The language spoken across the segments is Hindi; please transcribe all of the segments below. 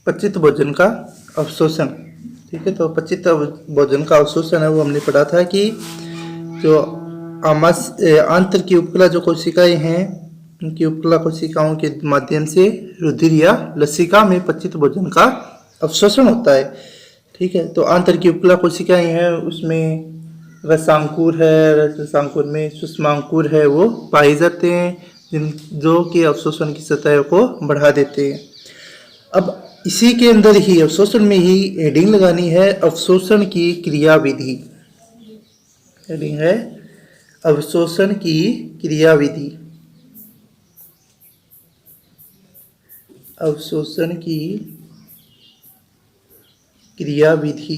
पचित भोजन का अवशोषण। ठीक है, तो पचित भोजन का अवशोषण है वो हमने पढ़ा था कि जो आंत्र की उपकला जो कोशिकाएं हैं, उनकी उपकला कोशिकाओं के माध्यम से रुधिर या लसिका में पचित भोजन का अवशोषण होता है। ठीक है, तो आंत्र की उपकला कोशिकाएं हैं, उसमें रसांकुर है, रसांकुर में सुषमांकुर है, वो पाए जाते हैं जो कि अवशोषण की सतह को बढ़ा देते हैं। अब इसी के अंदर ही अवशोषण में ही हेडिंग लगानी है, अवशोषण की क्रियाविधि। हेडिंग है अवशोषण की क्रियाविधि। अवशोषण की क्रियाविधि।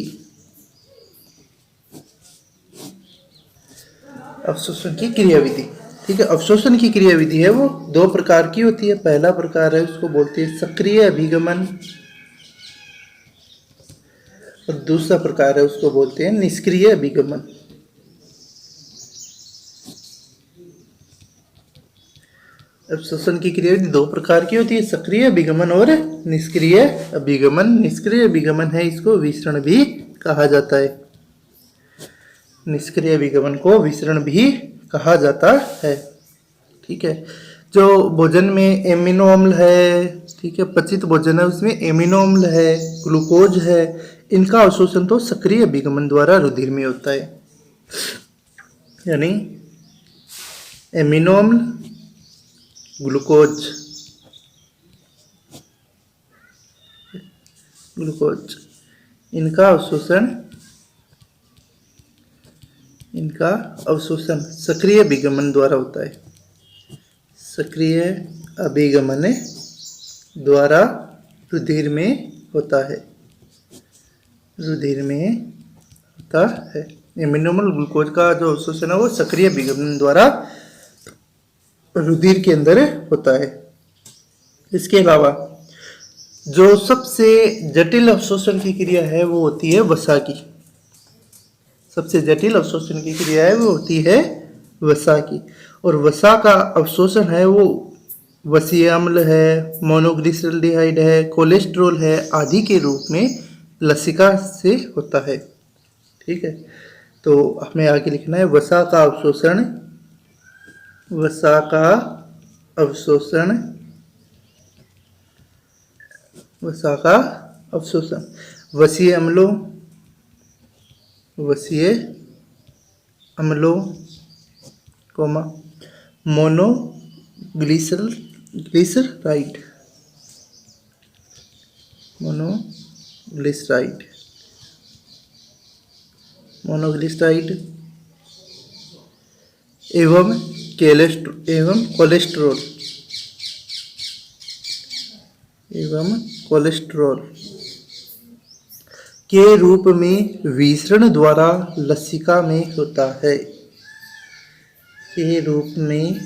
अवशोषण की क्रियाविधि। ठीक है, अवशोषण की क्रियाविधि है वो दो प्रकार की होती है। पहला प्रकार है उसको बोलते हैं सक्रिय अभिगमन, और दूसरा प्रकार है उसको बोलते हैं निष्क्रिय अभिगमन। अवशोषण की क्रियाविधि दो प्रकार की होती है, सक्रिय अभिगमन और निष्क्रिय अभिगमन। निष्क्रिय अभिगमन है इसको विसरण भी कहा जाता है। निष्क्रिय अभिगमन को विसरण भी कहा जाता है। ठीक है, जो भोजन में एमिनो अम्ल है, ठीक है, पचित भोजन है उसमें एमिनो अम्ल है, ग्लूकोज है, इनका अवशोषण तो सक्रिय अभिगमन द्वारा रुधिर में होता है। यानी एमिनो अम्ल, ग्लूकोज, इनका अवशोषण सक्रिय अभिगमन द्वारा होता है। सक्रिय अभिगमन द्वारा रुधिर में होता है। रुधिर में होता है। एमिनो अम्ल ग्लूकोज का जो अवशोषण है वो सक्रिय अभिगमन द्वारा रुधिर के अंदर होता है। इसके अलावा जो सबसे जटिल अवशोषण की क्रिया है वो होती है वसा की। सबसे जटिल अवशोषण की क्रिया है वो होती है वसा की। और वसा का अवशोषण है वो वसीय अम्ल है, मोनोग्लिसरॉल्डिहाइड है, कोलेस्ट्रॉल है आदि के रूप में लसिका से होता है। ठीक है, तो हमें आगे लिखना है वसा का अवशोषण। वसा का अवशोषण, वसा का अवशोषण वसीय अम्लों कोमा मोनोग्लिसराइड एवं कोलेस्ट्रॉल के रूप में विसरण द्वारा लसिका में होता है। के रूप में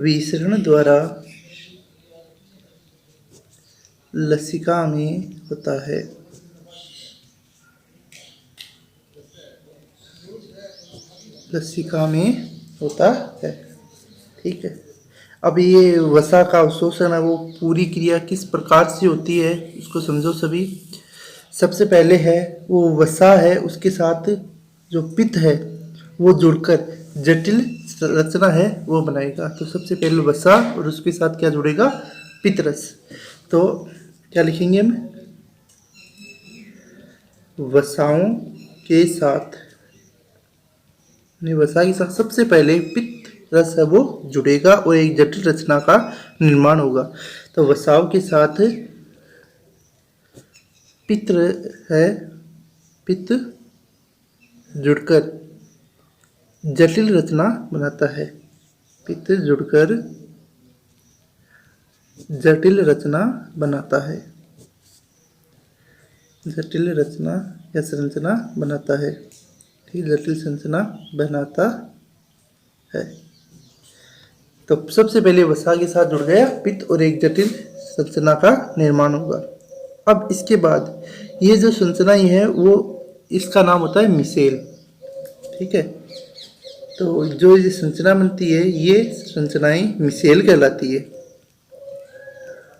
विसरण द्वारा लसिका में होता है। लसिका में होता है। ठीक है, अब ये वसा का अवशोषण है वो पूरी क्रिया किस प्रकार से होती है उसको समझो सभी। सबसे पहले है वो वसा है, उसके साथ जो पित्त है वो जुड़कर जटिल रचना है वो बनाएगा। तो सबसे पहले वसा और उसके साथ क्या जुड़ेगा, पित्तरस। तो क्या लिखेंगे हम, वसाओं के साथ, वसा के साथ सबसे पहले पित्त रस है वो जुड़ेगा और एक जटिल रचना का निर्माण होगा। तो वसाओं के साथ पित्त जुड़कर जटिल रचना बनाता है। पित्त जुड़कर जटिल रचना बनाता है। जटिल रचना या संरचना बनाता है। ठीक, जटिल संरचना बनाता है। तो सबसे पहले वसा के साथ जुड़ गया पित्त और एक जटिल संरचना का निर्माण होगा। अब इसके बाद ये जो संरचनाएं है वो इसका नाम होता है मिसेल। ठीक है, तो जो ये संरचना बनती है ये संरचनाएं मिसेल कहलाती है।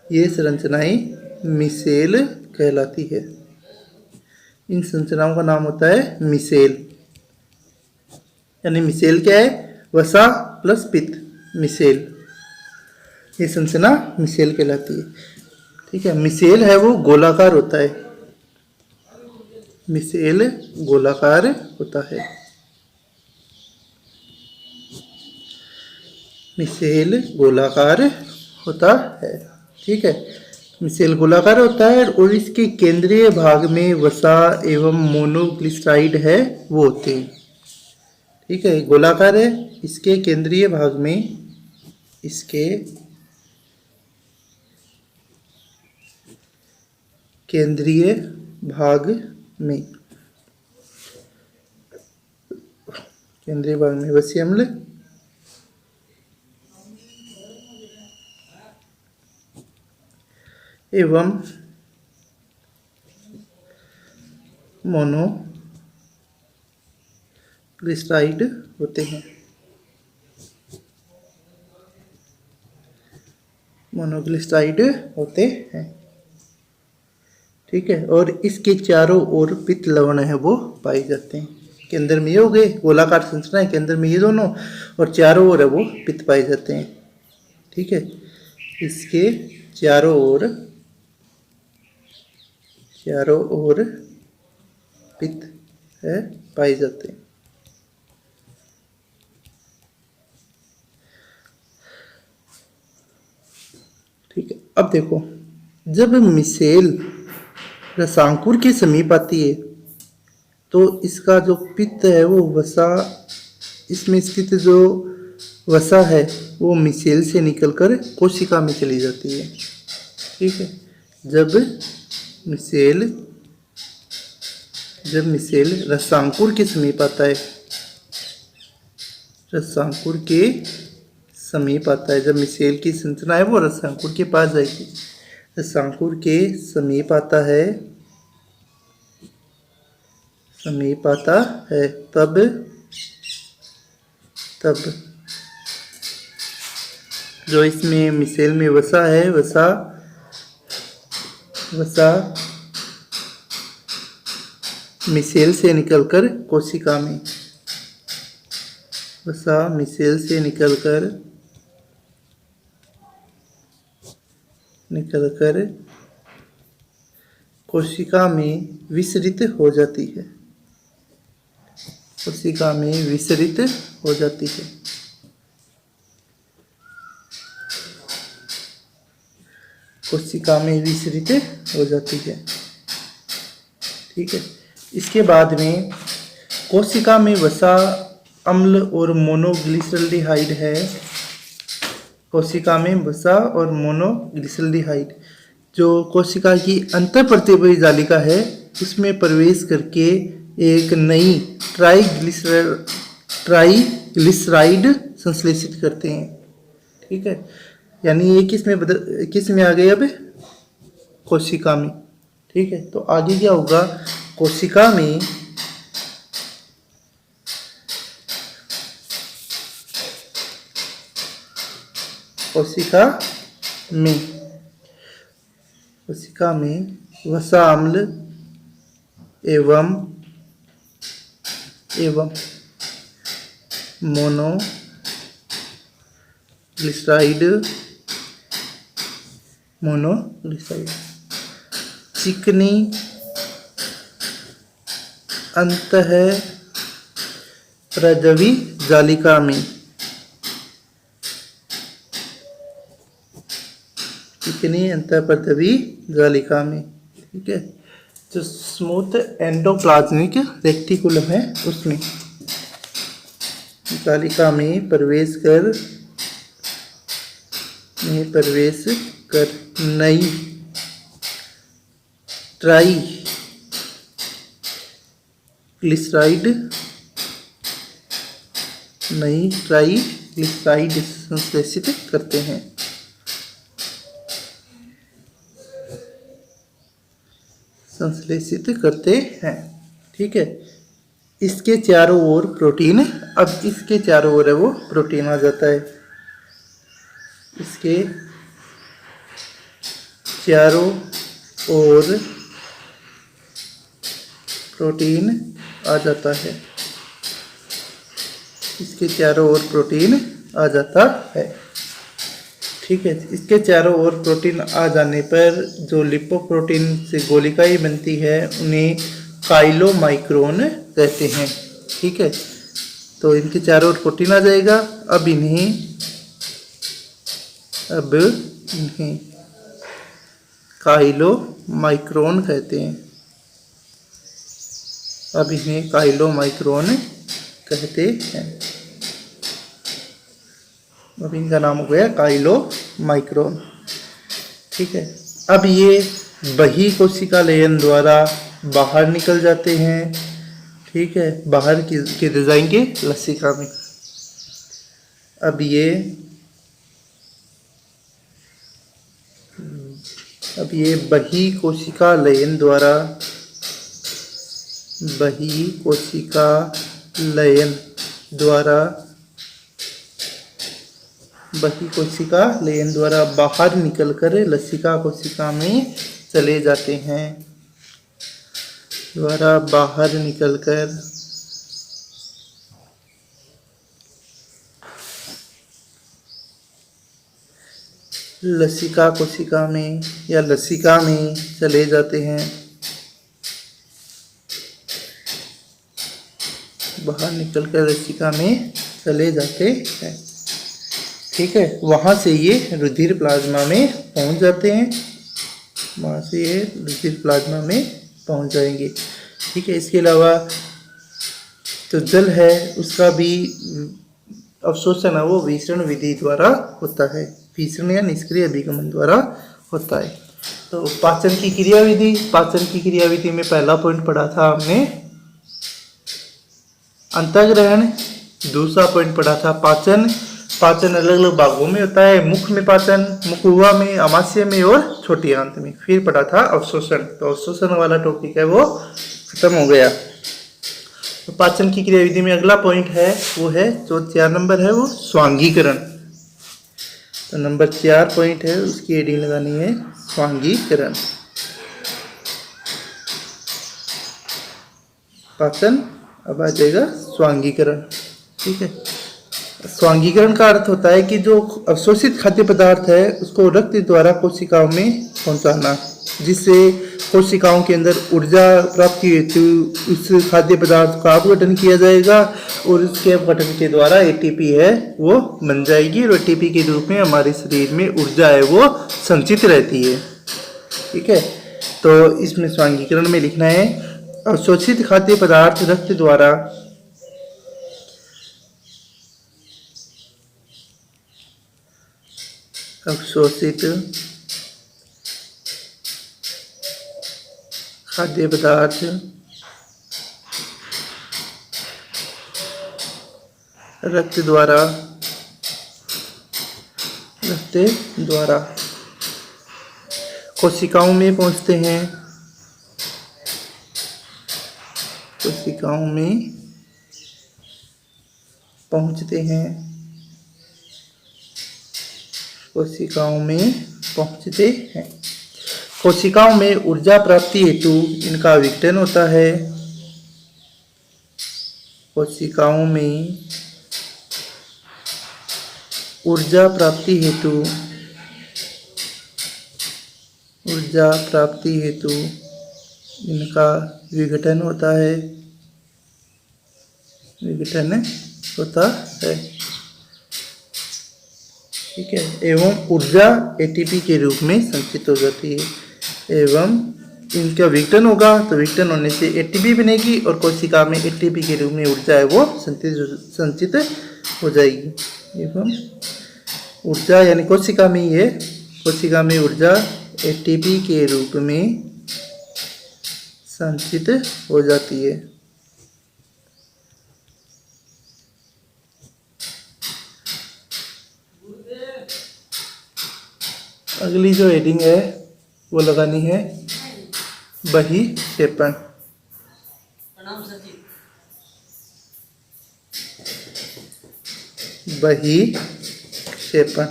ये संरचनाएं मिसेल कहलाती है। इन संरचनाओं का नाम होता है मिसेल। यानी मिसेल क्या है? वसा प्लस पित्त, मिसेल। ये संरचना मिसेल कहलाती है। ठीक है, मिसेल है वो गोलाकार होता है। मिसेल गोलाकार होता है। मिसेल गोलाकार होता है। ठीक है, मिसेल गोलाकार होता है और इसके केंद्रीय भाग में वसा एवं मोनोग्लिसराइड है वो होते हैं। ठीक है, गोलाकार है। इसके केंद्रीय भाग में, इसके केंद्रीय भाग में, केंद्रीय भाग में वसीय अम्ल एवं मोनोग्लिसराइड होते हैं। मोनोग्लिसराइड होते हैं। ठीक है, और इसके चारों ओर पित्त लवण है वो पाए जाते हैं। केंद्र में ये हो गए गोलाकार संरचना है, केंद्र में ये दोनों, और चारों ओर है वो पित्त पाए जाते हैं। ठीक है, इसके चारों ओर पित्त है पाए जाते हैं। ठीक है, अब देखो, जब मिसेल रसांकुर के समीप आती है तो इसका जो पित्त है वो वसा, इसमें स्थित जो वसा है वो मिसेल से निकलकर कोशिका में चली जाती है। ठीक है, जब मिसेल रसांकुर के समीप आता है, रसांकुर के समीप आता है, जब मिसेल की संरचना है वो रसांकुर के पास जाएगी, रसांकुर के समीप आता है, तब जो इसमें मिसेल में वसा है, वसा मिसेल से निकलकर कोशिका में, वसा मिसेल से निकलकर कोशिका में विसरित हो जाती है। कोशिका में विसरित हो जाती है। कोशिका में विसरित हो जाती है। ठीक है, इसके बाद में कोशिका में वसा अम्ल और मोनोग्लिसरल्डिहाइड है। कोशिका में वसा और मोनोग्लिसरल्डिहाइड जो कोशिका की अंतःप्रतिपयी जालिका है उसमें प्रवेश करके एक नई ट्राइग्लिसराइड संश्लेषित करते हैं। ठीक है, यानी ये किस में आ गए अब? कोशिका में। ठीक है, तो आगे क्या होगा? कोशिका में वसा अम्ल एवं मोनोग्लिसराइड चिकनी अंतःप्रदवी जालिका में, चिकनी अंतःप्रदवी जालिका में। ठीक है, जो स्मूथ एंडोप्लाज्मिक रेक्टिकुलम है उसमें जालिका में प्रवेश कर नई ट्राइग्लिसराइड संश्लेषित करते हैं। ठीक है, इसके चारों ओर प्रोटीन, अब इसके चारों ओर है वो प्रोटीन आ जाता है। इसके चारों ओर प्रोटीन आ जाता है। इसके चारों ओर प्रोटीन आ जाता है। ठीक है, इसके चारों ओर प्रोटीन आ जाने पर जो लिपोप्रोटीन से गोलिकाएं बनती है उन्हें काइलोमाइक्रोन कहते हैं। ठीक है, तो इनके चारों ओर प्रोटीन आ जाएगा। अब इन्हें काइलोमाइक्रोन कहते हैं। अब इन्हें काइलोमाइक्रोन कहते हैं। अब इनका नाम हो गया काइलोमाइक्रोन। ठीक है, अब ये बही कोशिका लयन द्वारा बाहर निकल जाते हैं। ठीक है, बाहर किधर जाएंगे? लसिका में। अब ये बही कोशिका लयन द्वारा बाहर निकलकर लसिका कोशिका में चले जाते हैं। बाहर निकलकर लसिका कोशिका में या लसिका में चले जाते हैं। बाहर निकलकर लसिका में चले जाते हैं। ठीक है, वहाँ से ये रुधिर प्लाज्मा में पहुँच जाते हैं। वहाँ से ये रुधिर प्लाज्मा में पहुँच जाएंगे। ठीक है, इसके अलावा जो जल है उसका भी अवशोषण है वो विसरण विधि द्वारा होता है। विसरण या निष्क्रिय अभिगमन द्वारा होता है। तो पाचन की क्रियाविधि में पहला पॉइंट पढ़ा था हमने अंतःग्रहण। दूसरा पॉइंट पढ़ा था पाचन। पाचन अलग अलग भागों में होता है। मुख में पाचन, मुखुआ में, अमाशय में और छोटी आंत में। फिर पढ़ा था अवशोषण। तो अवशोषण वाला टॉपिक है वो खत्म हो गया। तो पाचन की क्रियाविधि में अगला पॉइंट है वो है जो 4 नंबर है वो स्वांगीकरण। तो नंबर 4 पॉइंट है उसकी हेडिंग लगानी है स्वांगीकरण। पाचन, अब आ जाएगा स्वांगीकरण। ठीक है, स्वांगीकरण का अर्थ होता है कि जो अवशोषित खाद्य पदार्थ है उसको रक्त द्वारा कोशिकाओं में पहुंचाना, जिससे कोशिकाओं के अंदर ऊर्जा प्राप्ति हेतु उस खाद्य पदार्थ का अपघटन किया जाएगा और उसके अपघटन के द्वारा एटीपी है वो बन जाएगी और एटीपी के रूप में हमारे शरीर में ऊर्जा है वो संचित रहती है। ठीक है, तो इसमें स्वांगीकरण में लिखना है अवशोषित खाद्य पदार्थ रक्त द्वारा अवशोषित खाद्य पदार्थ रक्त द्वारा कोशिकाओं में पहुंचते हैं। कोशिकाओं में पहुंचते हैं। कोशिकाओं में ऊर्जा प्राप्ति हेतु इनका विघटन होता है। कोशिकाओं में ऊर्जा प्राप्ति हेतु इनका विघटन होता है। ठीक है, एवं ऊर्जा एटीपी के रूप में संचित हो जाती है। एवं इनका विघटन होगा तो विघटन होने से एटीपी बनेगी और कोशिका में एटीपी के रूप में ऊर्जा है वो संचित हो जाएगी। एवं ऊर्जा यानी कोशिका में ऊर्जा एटीपी के रूप में संचित हो जाती है। अगली जो हेडिंग है वो लगानी है बहिक्षेपण। बहिक्षेपण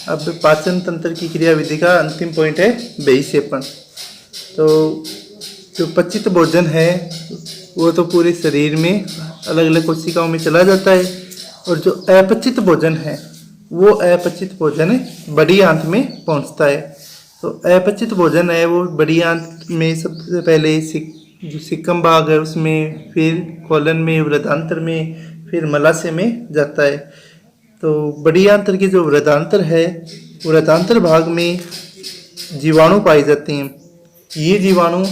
अब पाचन तंत्र की क्रियाविधि का अंतिम पॉइंट है बहिक्षेपण। तो जो पचित भोजन है वो तो पूरे शरीर में अलग अलग कोशिकाओं में चला जाता है, और जो अपचित भोजन है वो अपचित भोजन बड़ी आंत में पहुंचता है। तो अपचित भोजन है वो बड़ी आंत में सबसे पहले जो सिक्कम भाग है उसमें, फिर कोलन में, वृद्धांत्र में, फिर मलाशय में जाता है। तो बड़ी आंत्र के जो वृद्धांत्र है, वृद्धांत्र भाग में जीवाणु पाए जाते हैं। ये जीवाणु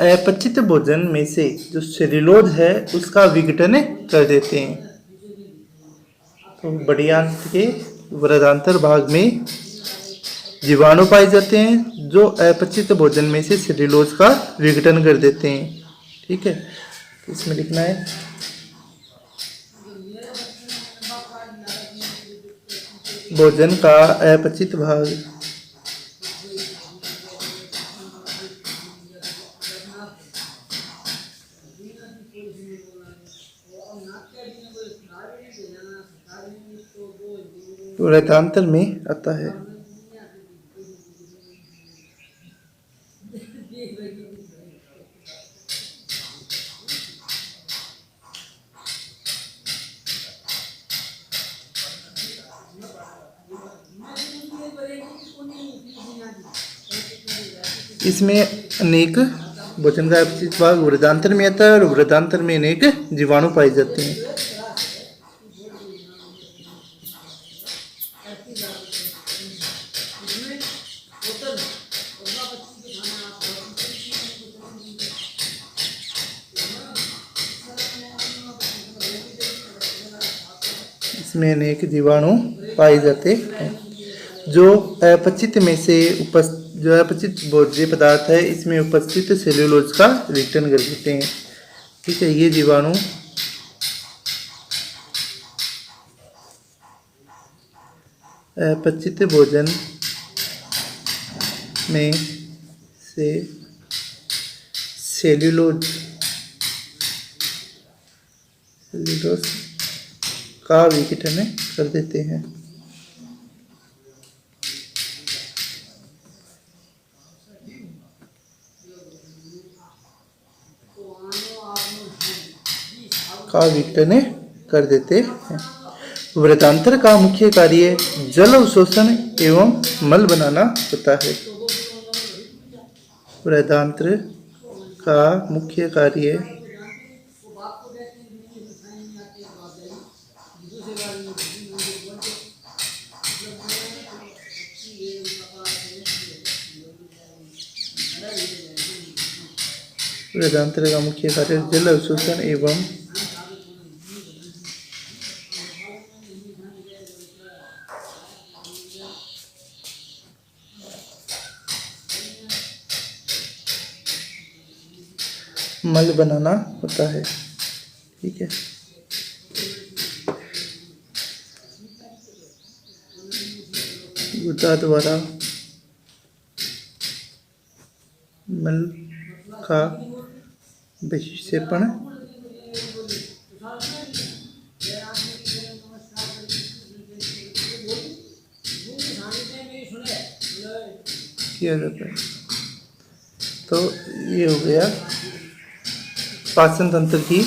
अपचित भोजन में से जो सेल्यूलोज है उसका विघटन कर देते हैं। तो बड़ी आंत्र के वृद्धांत्र भाग में जीवाणु पाए जाते हैं जो अपचित भोजन में से सेल्यूलोज का विघटन कर देते हैं। ठीक है, इसमें लिखना है भोजन का अपचित भाग वृद्धांत्र में आता है। इसमें अनेक भोजन का अपचित भाग वृद्धांत्र में आता है और वृद्धांत्र में अनेक जीवाणु पाए जाते हैं। इसमें अनेक जीवाणु पाए जाते हैं। जो अपचित में से जो अपचित भोज्य पदार्थ है इसमें उपस्थित सेल्यूलोज का विघटन कर देते हैं। ठीक है, ये जीवाणु अपचित भोजन में से सेल्यूलोज का विघटन कर देते हैं। वृद्धांत्र का मुख्य कार्य जल अवशोषण एवं मल बनाना होता है। वृद्धांत्र का मुख्य कार्य जल अवशोषण एवं मल बनाना होता है। ठीक है, गुदा द्वारा मल का बहिक्षेपण किया जाता है। तो ये हो गया पाचन तंत्र की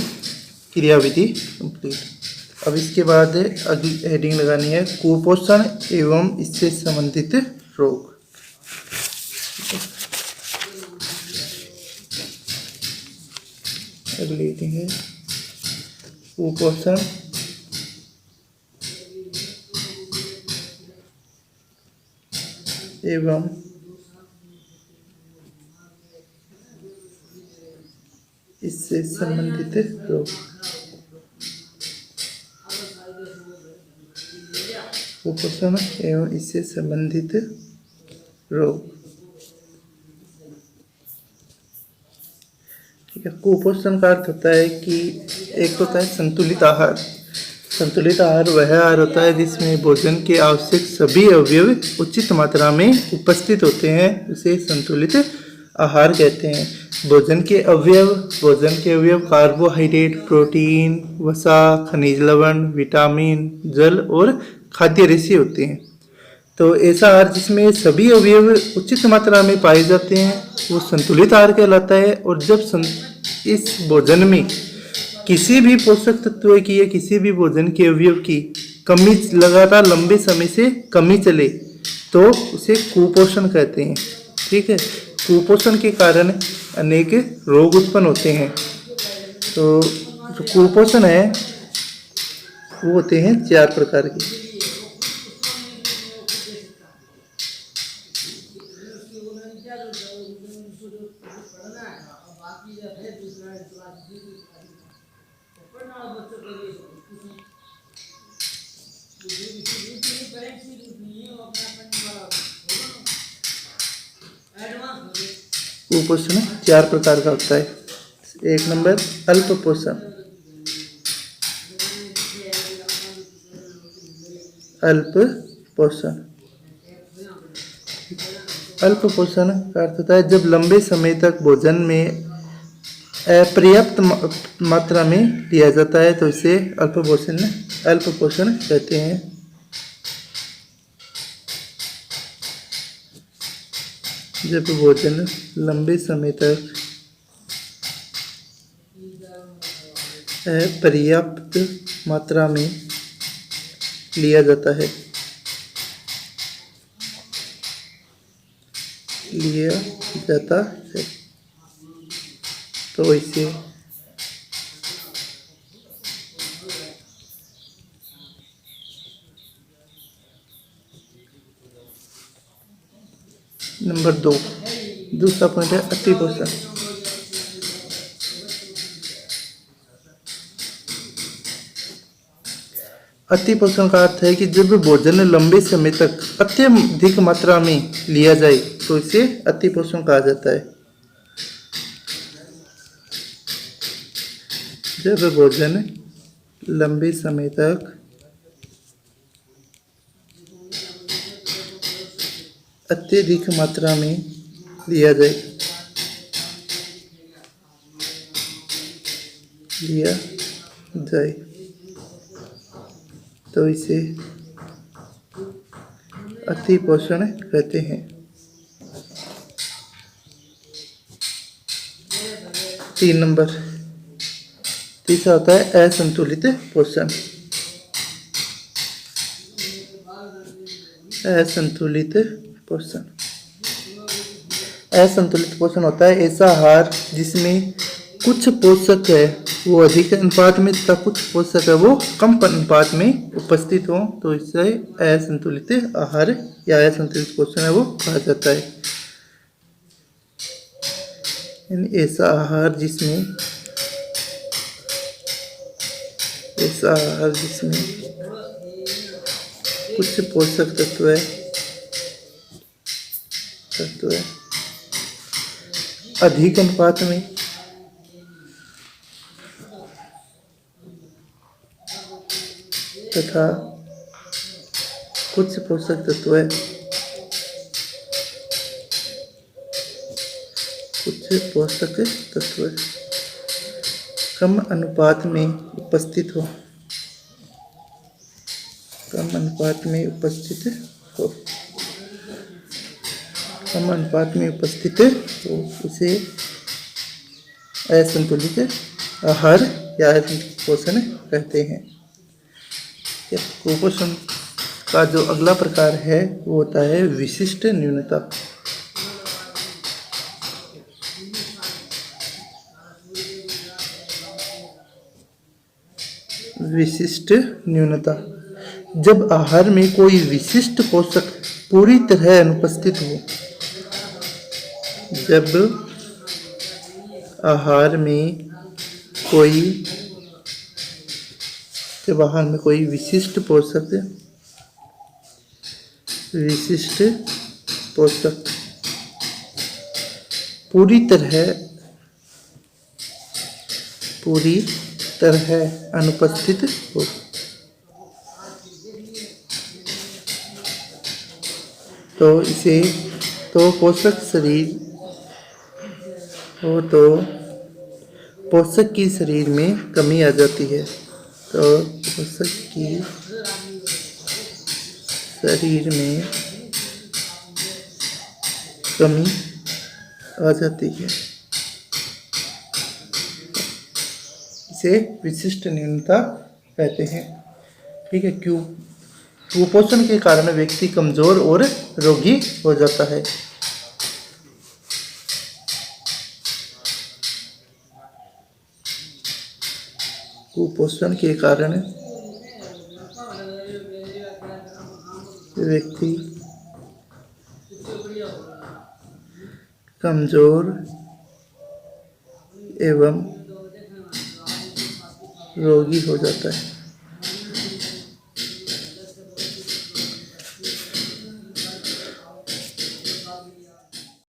क्रियाविधि कंप्लीट। अब इसके बाद अगली हेडिंग लगानी है कुपोषण एवं इससे संबंधित रोग। अगली हेडिंग है कुपोषण एवं इससे संबंधित रोग। कुपोषण एवं इससे संबंधित रोग। ठीक है, कुपोषण का अर्थ होता है कि एक होता है संतुलित आहार। संतुलित आहार वह आहार होता है जिसमें भोजन के आवश्यक सभी अवयव उचित मात्रा में उपस्थित होते हैं, उसे संतुलित आहार कहते हैं। भोजन के अवयव कार्बोहाइड्रेट, प्रोटीन, वसा, खनिज लवण, विटामिन, जल और खाद्य रेशे होते हैं। तो ऐसा आहार जिसमें सभी अवयव उचित मात्रा में पाए जाते हैं वो संतुलित आहार कहलाता है। और जब इस भोजन में किसी भी पोषक तत्व की या किसी भी भोजन के अवयव की कमी लगातार लंबे समय से कमी चले तो उसे कुपोषण कहते हैं। ठीक है, कुपोषण के कारण अनेक रोग उत्पन्न होते हैं। तो जो कुपोषण है वो होते हैं 4 प्रकार के। कुपोषण 4 प्रकार का होता है। 1 नंबर अल्प पोषण। अल्प पोषण अल्प पोषण का अर्थ होता है जब लंबे समय तक भोजन में अपर्याप्त मात्रा में लिया जाता है तो इसे अल्प पोषण कहते हैं। जब भोजन लंबे समय तक पर्याप्त मात्रा में लिया जाता है तो इसे नंबर 2 दूसरा पॉइंट है अति पोषण। अति पोषण का अर्थ है कि जब भोजन लंबे समय तक अत्यधिक मात्रा में लिया जाए तो इसे अति पोषण कहा जाता है। जब भोजन लंबे समय तक अत्यधिक मात्रा में लिया जाए तो इसे अति पोषण कहते हैं। 3 नंबर तीसरा होता है असंतुलित पोषण। असंतुलित पोषण होता है ऐसा आहार जिसमें कुछ पोषक है वो अधिक अनुपात में तथा कुछ पोषक है वो कम अनुपात में उपस्थित हो तो इसे असंतुलित आहार या असंतुलित पोषण है वो कहा जाता है। ऐसा आहार जिसमें कुछ पोषक तत्व है अधिक अनुपात में तथा कुछ पोषक तत्व कम अनुपात में उपस्थित हो उसे असंतुलित आहार या असंतुलित पोषण कहते हैं। कुपोषण का जो अगला प्रकार है वो होता है विशिष्ट न्यूनता। विशिष्ट न्यूनता जब आहार में कोई विशिष्ट पोषक पूरी तरह अनुपस्थित हो। जब आहार में कोई विशिष्ट पोषक पूरी तरह अनुपस्थित हो तो पोषक की शरीर में कमी आ जाती है। तो पोषक की शरीर में कमी आ जाती है। इसे विशिष्ट न्यूनता कहते हैं। ठीक है, कुपोषण के कारण व्यक्ति कमजोर और रोगी हो जाता है। कुपोषण के कारण व्यक्ति कमजोर एवं रोगी हो जाता है।